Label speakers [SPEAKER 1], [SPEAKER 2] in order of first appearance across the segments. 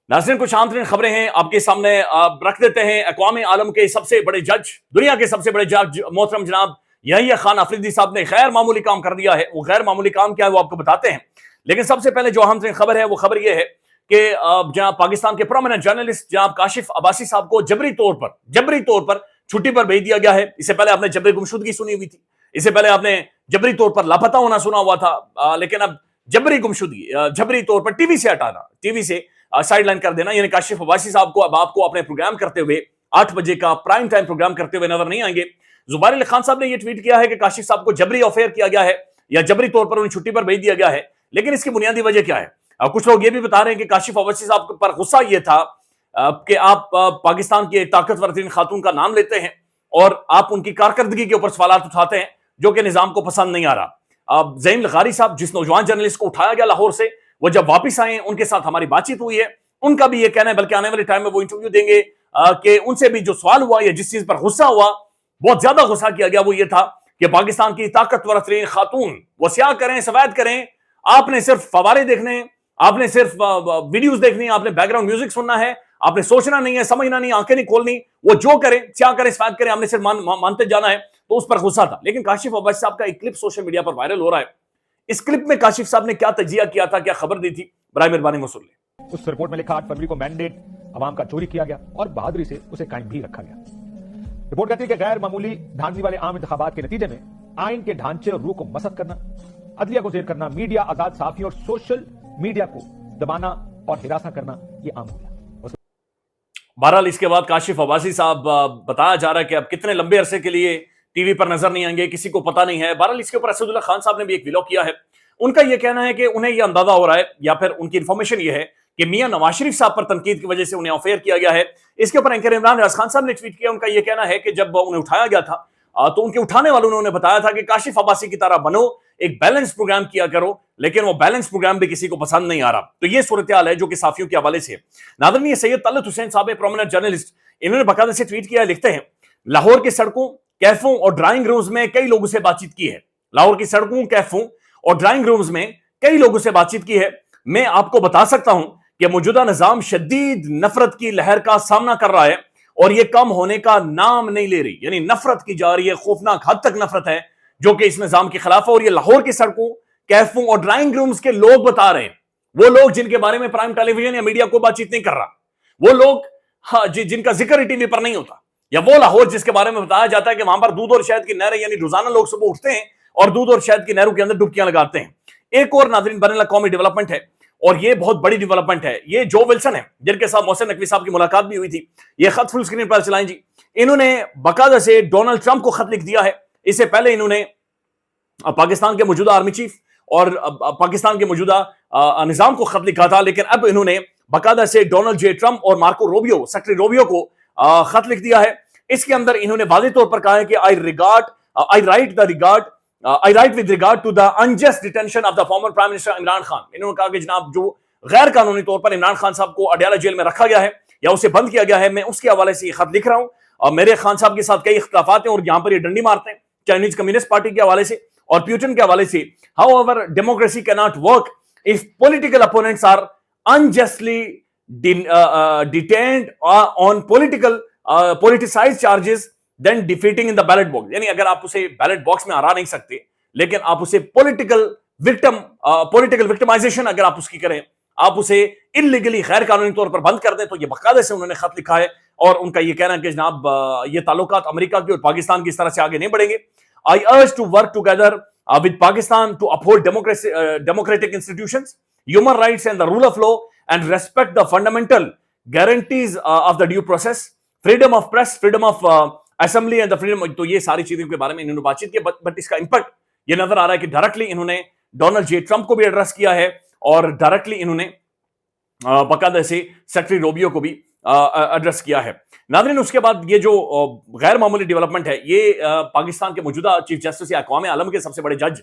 [SPEAKER 1] नाज़रीन, कुछ आम तरीन खबरें हैं आपके सामने रख देते हैं। अक़वाम आलम के सबसे बड़े जज, दुनिया के सबसे बड़े जज मोहतरम जनाब यहिया खान अफरीदी साहब ने गैर मामूली काम कर दिया है। वो गैर मामूली काम क्या है वो आपको बताते हैं, लेकिन सबसे पहले जो अहम तरीन खबर है वो खबर ये है कि जनाब पाकिस्तान के प्रोमिनेंट जर्नलिस्ट जनाब काशिफ अब्बासी साहब को जबरी तौर पर छुट्टी पर भेज दिया गया है। इससे पहले आपने जबरी गुमशुदगी सुनी हुई थी, इससे पहले आपने जबरी तौर पर लापता होना सुना हुआ था, लेकिन अब जबरी गुमशुदगी, जबरी तौर पर टीवी से हटाना, टीवी से साइडलाइन कर देना, यानी काशिफ अब्बासी साहब को अब आपको अपने प्रोग्राम करते हुए 8 बजे का प्राइम टाइम प्रोग्राम करते हुए नजर नहीं आएंगे। जुबार अली खान साहब ने यह ट्वीट किया है कि काशिफ साहब को जबरी अफेयर किया गया है या जबरी तौर पर उन्हें छुट्टी पर भेज दिया गया है, लेकिन इसकी बुनियादी वजह क्या है? कुछ लोग ये भी बता रहे हैं कि काशिफ अब्बासी साहब पर गुस्सा यह था कि आप पाकिस्तान की एक ताकतवर तरीन खातून का नाम लेते हैं और आप उनकी कारकर्दगी के ऊपर सवाल उठाते हैं जो कि निजाम को पसंद नहीं आ रहा। ज़ैन लगारी साहब, जिस नौजवान जर्नलिस्ट को उठाया गया लाहौर से, वो जब वापिस आए उनके साथ हमारी बातचीत हुई है, उनका भी ये कहना है, बल्कि आने वाले टाइम में वो इंटरव्यू देंगे कि उनसे भी जो सवाल हुआ या जिस चीज पर गुस्सा हुआ, बहुत ज्यादा गुस्सा किया गया, वो ये था कि पाकिस्तान की ताकतवर तरीन खातून वो स्याह करें, सफेद करें, आपने सिर्फ फवारे देखने, आपने सिर्फ वीडियोस देखनी, आपने बैकग्राउंड म्यूजिक सुनना है, आपने सोचना नहीं है, समझना नहीं, आंखें नहीं खोलनी, वो जो करें, स्याह करें, सफेद करें, आपने सिर्फ मानते जाना है। तो उस पर गुस्सा था। लेकिन काशिफ अब्बासी साहब का एक क्लिप सोशल मीडिया पर वायरल हो रहा है। इस क्लिप में काशिफ साहब ने क्या तजिया किया था, क्या खबर दी थी, बराए मेहरबानी वो सुन ले।
[SPEAKER 2] उस रिपोर्ट में लिखा 8 फरवरी को मैंडेट अवाम का चोरी किया गया और बहादुरी से उसे कायम भी रखा गया। रिपोर्ट कहती है कि गैर मामूली धांधली वाले आम इंतखाबात के नतीजे में आइन के ढांचे और रूह को मसख करना, अदलिया को जेर करना, मीडिया, आजाद सहाफियों और सोशल मीडिया को दबाना और हिरासा करना ये आम हो गया।
[SPEAKER 1] बहरहाल इसके बाद काशिफ अब्बासी साहब बताया जा रहा है कि अब कितने लंबे अरसे के लिए टीवी पर नजर नहीं आएंगे, किसी को पता नहीं है। बहरहाल इसके ऊपर असदुल्ला खान साहब ने भी एक व्लॉग किया है। उनका यह कहना है कि उन्हें यह अंदाजा हो रहा है या फिर उनकी इंफॉर्मेशन यह है कि मियां नवाज शरीफ साहब पर तनकीद की वजह से उन्हें अफेयर किया गया है। इसके ऊपर एंकर इमरान राज खान साहब ने ट्वीट किया। उनका यह कहना है कि जब उन्हें उठाया गया था तो उनके उठाने वालों ने उन्हें बताया था कि काशिफ अब्बासी की तरह बनो, एक बैलेंस प्रोग्राम किया करो, लेकिन वो बैलेंस प्रोग्राम भी किसी को पसंद नहीं आ रहा। तो ये सूरत हाल है जो कि साफियों के हवाले से। नाज़रीन, ये सैयद तलत हुसैन साहब प्रोमिनेंट जर्नलिस्ट, इन्होंने बाकायदा से ट्वीट किया, लिखते हैं लाहौर की सड़कों, कैफों और ड्राइंग रूम्स में कई लोगों से बातचीत की है। लाहौर की सड़कों, कैफों और ड्राइंग रूम्स में कई लोगों से बातचीत की है। मैं आपको बता सकता हूं कि मौजूदा निजाम शदीद नफरत की लहर का सामना कर रहा है और यह कम होने का नाम नहीं ले रही, यानी नफरत की जा रही है, खौफनाक हद तक नफरत है जो कि इस निजाम के खिलाफ है। और ये लाहौर की सड़कों, कैफों और ड्राइंग रूम्स के लोग बता रहे हैं, वो लोग जिनके बारे में प्राइम टेलीविजन या मीडिया को बातचीत नहीं कर रहा, वो लोग जिनका जिक्र टीवी पर नहीं होता, या वो लाहौर जिसके बारे में बताया जाता है कि वहां पर दूध और शहद की नहरें, यानी रोजाना लोग सुबह उठते हैं और दूध और शहद की नहरों के अंदर डुबकियां लगाते हैं। एक और नाज़रीन बैनुल अक़वामी डेवलपमेंट है और ये बहुत बड़ी डेवलपमेंट है। ये जो विल्सन है जिनके साथ मोहसिन नकवी साहब की मुलाकात भी हुई थी, ये खत फुल स्क्रीन पर चलाएं जी। इन्होंने बाकायदा से डोनाल्ड ट्रंप को खत लिख दिया है। इससे पहले इन्होंने पाकिस्तान के मौजूदा आर्मी चीफ और पाकिस्तान के मौजूदा निजाम को खत लिखा था, लेकिन अब इन्होंने बाकायदा से डोनाल्ड जे ट्रंप और मार्को रोबियो, सेक्रेटरी रोबियो को खत लिख दिया है। इसके अंदर इन्होंने वाज़ेह तौर पर कहा है कि I write with regard to the unjust detention of the former Prime Minister Imran Khan. इन्होंने कहा कि जनाब जो गैर कानूनी तौर पर इमरान खान साहब को अडयाला जेल में रखा गया है या उसे बंद किया गया है, मैं उसके हवाले से ये खत लिख रहा हूं। और मेरे खान साहब के साथ कई इख्तिलाफात हैं और यहां पर ये डंडी मारते हैं चाइनीज कम्युनिस्ट पार्टी के हवाले से और प्यूटन के हवाले से। However, democracy can not work if political opponents are unjustly detained on politicized charges than defeating in the ballot box. यानी अगर आप उसे बैलेट बॉक्स में हरा नहीं सकते, लेकिन आप उसे पॉलिटिकल विक्टिमाइजेशन अगर आप उसकी करें, आप उसे इलीगली गैर कानूनी तौर पर बंद कर दें, तो ये बाकायदे से उन्होंने खत लिखा है। और उनका ये कहना है कि जनाब ये ताल्लुकात अमेरिका की और पाकिस्तान की इस तरह से आगे नहीं बढ़ेंगे। I urge to work together with Pakistan to uphold democratic institutions, human rights and the rule of law and respect the fundamental guarantees of the due process, freedom of press, freedom of assembly and the freedom. तो ये सारी चीजों के बारे में इन्होंने बातचीत की, बट इसका इंपैक्ट ये नजर आ रहा है कि डायरेक्टली इन्होंने डोनाल्ड जे ट्रंप को भी एड्रेस किया है और डायरेक्टली इन्होंने बाकायदा से सेक्रेटरी रोबियो को भी एड्रेस किया है। नाज़रीन, उसके बाद ये जो गैर मामूली डेवलपमेंट है, ये पाकिस्तान के मौजूदा चीफ जस्टिस या अक़वाम आलम के सबसे बड़े जज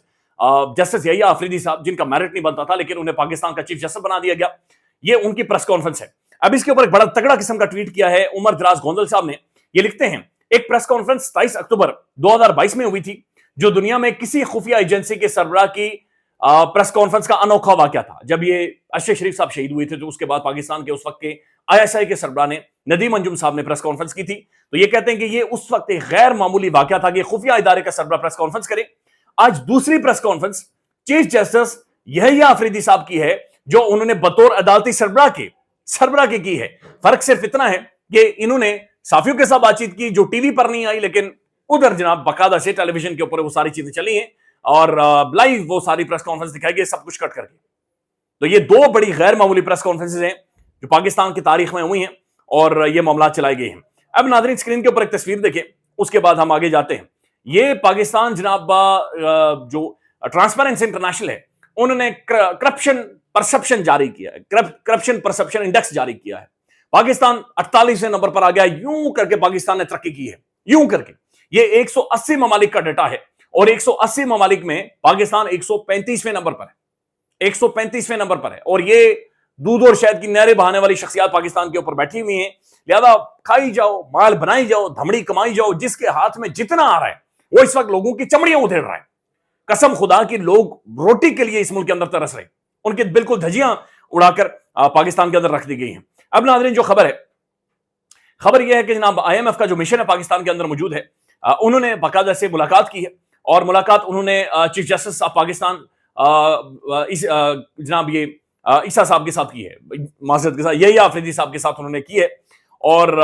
[SPEAKER 1] जस्टिस यहिया अफरीदी साहब, जिनका मेरिट नहीं बनता था लेकिन उन्हें पाकिस्तान का चीफ जस्टिस बना दिया गया, ये उनकी प्रेस कॉन्फ्रेंस है। अब इसके ऊपर एक बड़ा तगड़ा किस्म का ट्वीट किया है उमर दराज गोंदल साहब ने। ये लिखते हैं, एक प्रेस कॉन्फ्रेंस 27 अक्टूबर 2022 में हुई थी जो दुनिया में किसी खुफिया एजेंसी के सरबराह की प्रेस कॉन्फ्रेंस का अनोखा वाकया था जब ये अशरफ शरीफ साहब शहीद हुए थे। तो उसके बाद पाकिस्तान के उस वक्त के ISI के सरबराह ने नदीम अंजुम साहब ने प्रेस कॉन्फ्रेंस की थी। तो ये कहते हैं कि ये उस वक्त एक गैर मामूली वाकया था कि खुफिया इदारे का सरबराह प्रेस कॉन्फ्रेंस करे। आज दूसरी press conference chief justice Yahya Afridi साहब की है, जो उन्होंने बतौर अदालती सरबराह की है। फर्क सिर्फ इतना है कि इन्होंने साफियों के साथ बातचीत की जो टीवी पर नहीं आई, लेकिन उधर जनाब बकायदा से टेलीविजन के ऊपर वो सारी चीजें चली हैं और लाइव वो सारी प्रेस कॉन्फ्रेंस दिखाई गई, सब कुछ कट करके। तो ये दो बड़ी गैर मामूली प्रेस कॉन्फ्रेंसेज हैं जो पाकिस्तान की तारीख में हुई हैं और ये मामला चलाई गई हैं। अब नाज़रीन स्क्रीन के ऊपर एक तस्वीर देखें, उसके बाद हम आगे जाते हैं। ये पाकिस्तान जनाब जो ट्रांसपेरेंसी इंटरनेशनल है, उन्होंने करप्शन परसेप्शन जारी किया है, करप्शन परसेप्शन इंडेक्स जारी किया है। पाकिस्तान 48वें नंबर पर आ गया। यूं करके पाकिस्तान ने तरक्की की है, यूं करके। ये 180 ममालिक का डाटा है और 180 ममालिक में पाकिस्तान 135वें नंबर पर है, 135वें नंबर पर है। और ये दूध और शहद की नहरें बहाने वाली शख्सियत पाकिस्तान के ऊपर बैठी हुई हैं। लिहाजा खाई जाओ, माल बनाई जाओ, धमड़ी कमाई जाओ, जिसके हाथ में जितना आ रहा है वो इस वक्त लोगों की चमड़ियां उधेड़ रहा है। कसम खुदा की लोग रोटी के लिए इस मुल्क के अंदर तरस रहे, उनके बिल्कुल धजियां उड़ाकर पाकिस्तान के अंदर रख दी गई हैं। अब नाज़रीन जो खबर है, खबर यह है कि जनाब IMF का जो मिशन है पाकिस्तान के अंदर मौजूद है, उन्होंने बाकायदा से मुलाकात की है और मुलाकात उन्होंने चीफ जस्टिस ऑफ पाकिस्तान जनाब ये ईसा साहब के साथ की है, माज़रत के साथ यहिया आफरीदी साहब के साथ उन्होंने की है। और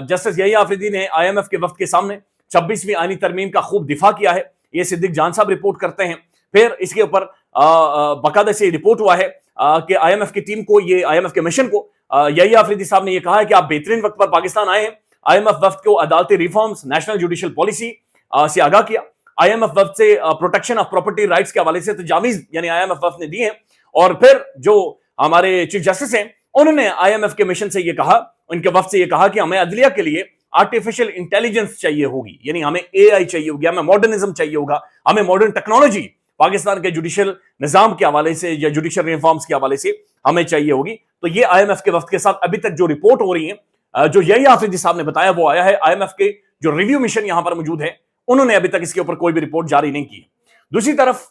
[SPEAKER 1] जस्टिस यहिया आफरीदी ने IMF के वक्त के सामने 26वीं आईनी तरमीम का खूब दिफा किया है। ये सिद्दीक जान साहब रिपोर्ट करते हैं। फिर इसके ऊपर बाकायदा से रिपोर्ट हुआ है कि IMF की टीम को, ये IMF के मिशन को यहिया आफरीदी साहब ने ये कहा है कि आप बेहतरीन वक्त पर पाकिस्तान आए हैं। IMF वक्त को अदालती रिफॉर्म्स, नेशनल जुडिशियल पॉलिसी से आगाह किया। IMF वक्त से प्रोटेक्शन ऑफ प्रॉपर्टी राइट्स के हवाले से तजावीज यानी IMF वक्त ने दी है। और फिर जो हमारे चीफ जस्टिस हैं, उन्होंने IMF के मिशन से ये कहा, उनके वक्त से ये कहा कि हमें अदलिया के लिए आर्टिफिशियल इंटेलिजेंस चाहिए होगी, यानी हमें AI चाहिए होगी, हमें मॉडर्निज्म चाहिए होगा, हमें मॉडर्न टेक्नोलॉजी पाकिस्तान के जुडिशियल निजाम के हवाले से या जुडिशियल रिफॉर्म्स के हवाले से हमें चाहिए होगी। तो ये IMF के वक्त के साथ अभी तक जो रिपोर्ट हो रही है, जो यहिया आफरीदी साहब ने बताया वो आया है। IMF के जो रिव्यू मिशन यहां पर मौजूद है, उन्होंने अभी तक इसके ऊपर कोई भी रिपोर्ट जारी नहीं की। दूसरी तरफ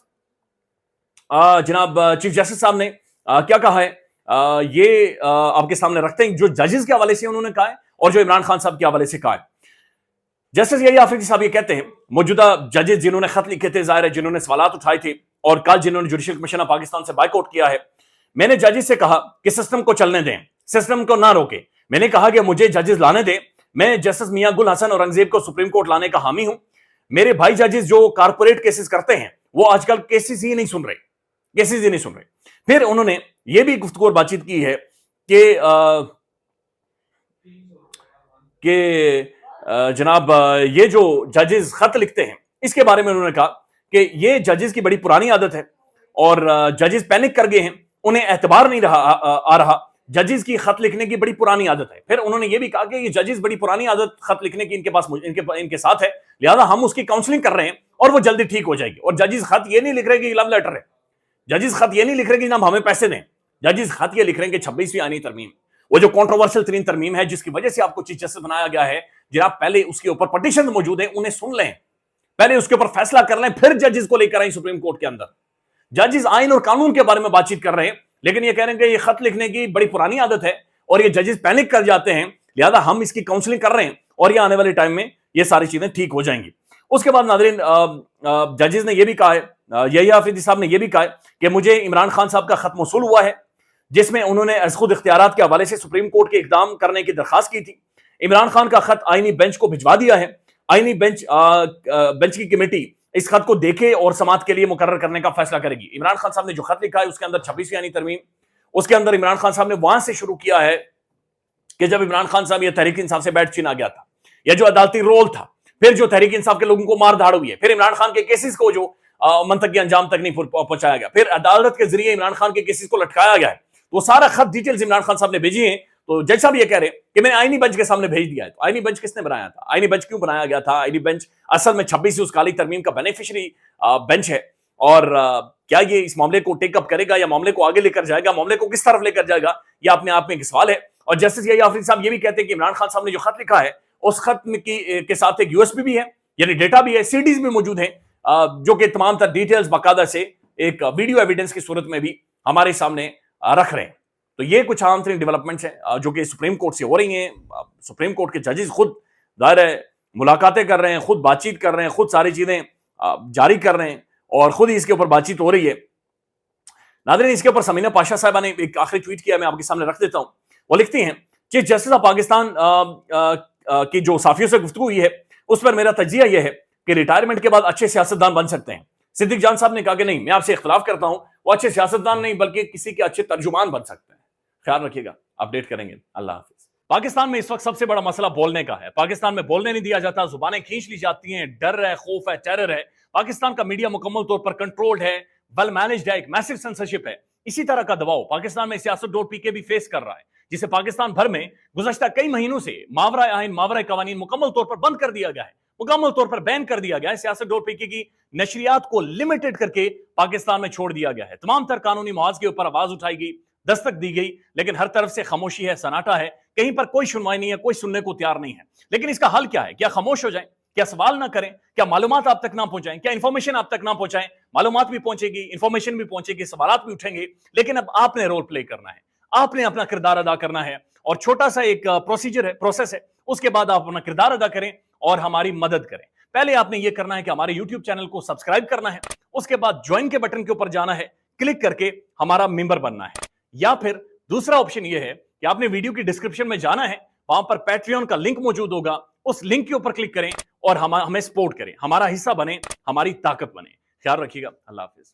[SPEAKER 1] जनाब चीफ जस्टिस साहब ने क्या कहा है, ये आपके सामने रखते हैं। जो जजेस के हवाले से उन्होंने कहा है और जो इमरान खान साहब के हवाले से कहा है। जस्टिस यहिया आफरीदी साहब ये कहते हैं, मौजूदा जजेस जिन्होंने खत लिखे थे, जाहिर है जिन्होंने सवालात उठाए थे और कल जिन्होंने जुडिशियल कमीशन ऑफ पाकिस्तान से बाइकआउट किया है, मैंने जजेस से कहा कि सिस्टम को चलने दें, सिस्टम को ना रोके। मैंने कहा कि मुझे जजेस लाने दें। मैं जस्टिस मियां गुल हसन औरंगजेब को सुप्रीम कोर्ट लाने का हामी हूं। मेरे भाई जजेस जो कारपोरेट केसेस करते हैं, वो आजकल केसेस ही नहीं सुन रहे, केसेस ही नहीं सुन रहे। फिर उन्होंने ये भी गुफ्तगू और बातचीत की है कि जनाब ये जो जजेस खत लिखते हैं, इसके बारे में उन्होंने कहा कि ये जजेस की बड़ी पुरानी आदत है और जजेस पैनिक कर गए हैं, उन्हें एतबार नहीं आ रहा। जजेस की खत लिखने की बड़ी पुरानी आदत है। फिर उन्होंने ये भी कहा कि ये जजेस बड़ी पुरानी आदत खत लिखने की इनके साथ है, लिहाजा हम उसकी काउंसलिंग कर रहे हैं और वो जल्दी ठीक हो जाएगी। और जजेस खत ये नहीं लिख रहे कि लव लेटर है, जजेस खत ये नहीं लिख रहे कि जनाब हमें पैसे दें। जजेस खत ये लिख रहे हैं कि 26वीं आईनी तरमीम, वो जो कंट्रोवर्शियल तरीन तरमीम है जिसकी वजह से आपको चीफ जस्टिस बनाया गया है, जनाब पहले उसके ऊपर पटिशन मौजूद है, उन्हें सुन लें, पहले उसके ऊपर फैसला कर लें, फिर जजेस को लेकर आए सुप्रीम कोर्ट के अंदर। जजेस आइन और कानून के बारे में बातचीत कर रहे हैं, लेकिन ये कह रहे हैं कि ये खत लिखने की बड़ी पुरानी आदत है और ये जजेस पैनिक कर जाते हैं, लिहाजा हम इसकी काउंसलिंग कर रहे हैं और ये आने वाले टाइम में ये सारी चीजें ठीक हो जाएंगी। उसके बाद नाज़रीन जजेस ने यह भी कहा है, यहिया आफरीदी साहब ने यह भी कहा है कि मुझे इमरान खान साहब का खत मौसूल हुआ है जिसमें उन्होंने अज़ खुद इख्तियारात के हवाले से सुप्रीम कोर्ट के इक़दाम करने की दरखास्त की थी। इमरान खान का खत आईनी बेंच को भिजवा दिया है। आईनी बेंच की कमेटी इस खत को देखे और समाअत के लिए मुकर्रर करने का फैसला करेगी। इमरान खान साहब ने जो खत लिखा है उसके अंदर 26वीं आईनी तरमीम, उसके अंदर इमरान खान साहब ने वहां से शुरू किया है कि जब इमरान खान साहब ये तहरीक इंसाफ से बैठ छीना गया था, या जो अदालती रोल था, फिर जो तहरीक इंसाफ के लोगों को मार धाड़ हुई है, फिर इमरान खान के केसेस को जो मंतकी अंजाम तक नहीं पहुंचाया गया, फिर अदालत के जरिए इमरान खान के केसेस को लटकाया गया है, तो सारा खत डिटेल्स इमरान खान साहब ने भेजी है। तो जज साहब ये कह रहे हैं कि मैंने आईनी बेंच के सामने भेज दिया है। तो आईनी बेंच किसने बनाया था, आईनी बेंच क्यों बनाया गया था? आईनी बेंच असल में 26 उस काली तरमीम का बेनिफिशियरी बेंच है और क्या ये इस मामले को टेकअप करेगा या मामले को आगे लेकर जाएगा, मामले को किस तरफ लेकर जाएगा, ये अपने आप में एक सवाल है। और जस्टिस यहिया आफरीदी साहब ये भी कहते हैं कि इमरान खान साहब ने जो खत लिखा है उस खत के साथ एक यूएसबी भी है, यानी डेटा भी है, सीडीज भी मौजूद है, जो कि तमाम तर डिटेल्स बाकायदा से ایک ویڈیو ایویڈنس کی صورت میں بھی ہمارے سامنے رکھ رہے ہیں. تو یہ کچھ عام ترین ڈیولپمنٹس ہیں جو کہ سپریم کورٹ سے ہو رہی ہیں. سپریم کورٹ کے ججز خود ظاہر ہے ملاقاتیں کر رہے ہیں, خود بات چیت کر رہے ہیں, خود ساری چیزیں جاری کر رہے ہیں اور خود ہی اس کے اوپر بات چیت ہو رہی ہے. ناظرین, اس کے اوپر سمینہ پاشا صاحبہ نے ایک آخری ٹویٹ کیا, میں آپ کے سامنے رکھ دیتا ہوں. وہ لکھتی ہیں چیف جسٹس آف پاکستان کی جو صحافیوں سے گفتگو ہوئی ہے اس پر میرا تجزیہ یہ ہے کہ ریٹائرمنٹ کے بعد اچھے سیاستدان بن سکتے ہیں. صدیق جان صاحب نے کہا کہ نہیں, میں آپ سے اختلاف کرتا ہوں, وہ اچھے سیاستدان نہیں بلکہ کسی کے اچھے ترجمان بن سکتے ہیں. خیال رکھیے گا, اپڈیٹ کریں گے. اللہ حافظ. پاکستان میں اس وقت سب سے بڑا مسئلہ بولنے کا ہے. پاکستان میں بولنے نہیں دیا جاتا, زبانیں کھینچ لی جاتی ہیں, ڈر ہے, خوف ہے, ٹیرر ہے. پاکستان کا میڈیا مکمل طور پر کنٹرولڈ ہے, ویل مینجڈ ہے, ایک میسو سینسرشپ ہے. اسی طرح کا دباؤ پاکستان میں سیاست.pk بھی فیس کر رہا ہے, جسے پاکستان بھر میں گزشتہ کئی مہینوں سے ماورائے آئین ماورائے قوانین مکمل طور پر بند کر دیا گیا ہے, مکمل طور پر بین کر دیا گیا ہے. سیاست.pk کی نشریات کو لمیٹڈ کر کے پاکستان میں چھوڑ دیا گیا ہے. تمام تر قانونی مواد کے اوپر آواز اٹھائی گئی, دستک دی گئی, لیکن ہر طرف سے خاموشی ہے, سناٹا ہے, کہیں پر کوئی سنوائی نہیں ہے, کوئی سننے کو تیار نہیں ہے. لیکن اس کا حل کیا ہے؟ کیا خاموش ہو جائیں؟ کیا سوال نہ کریں؟ کیا معلومات آپ تک نہ پہنچائیں؟ کیا انفارمیشن آپ تک نہ پہنچائیں؟ معلومات بھی پہنچے گی, انفارمیشن بھی پہنچے گی, سوالات بھی اٹھیں گے, لیکن اب آپ نے رول پلے کرنا ہے, آپ نے اپنا کردار ادا کرنا ہے. اور چھوٹا سا ایک پروسیجر ہے, پروسیس ہے, اس کے بعد آپ اپنا کردار ادا کریں اور ہماری مدد کریں. پہلے آپ نے یہ کرنا ہے کہ ہمارے یوٹیوب چینل کو سبسکرائب کرنا ہے, اس کے بعد جوائن کے بٹن کے اوپر جانا ہے, کلک کر کے ہمارا ممبر بننا ہے. یا پھر دوسرا آپشن یہ ہے کہ آپ نے ویڈیو کی ڈسکرپشن میں جانا ہے, وہاں پر پیٹریون کا لنک موجود ہوگا, اس لنک کے اوپر کلک کریں اور ہمیں سپورٹ کریں, ہمارا حصہ بنیں, ہماری طاقت بنیں. خیال رکھیے گا. اللہ حافظ.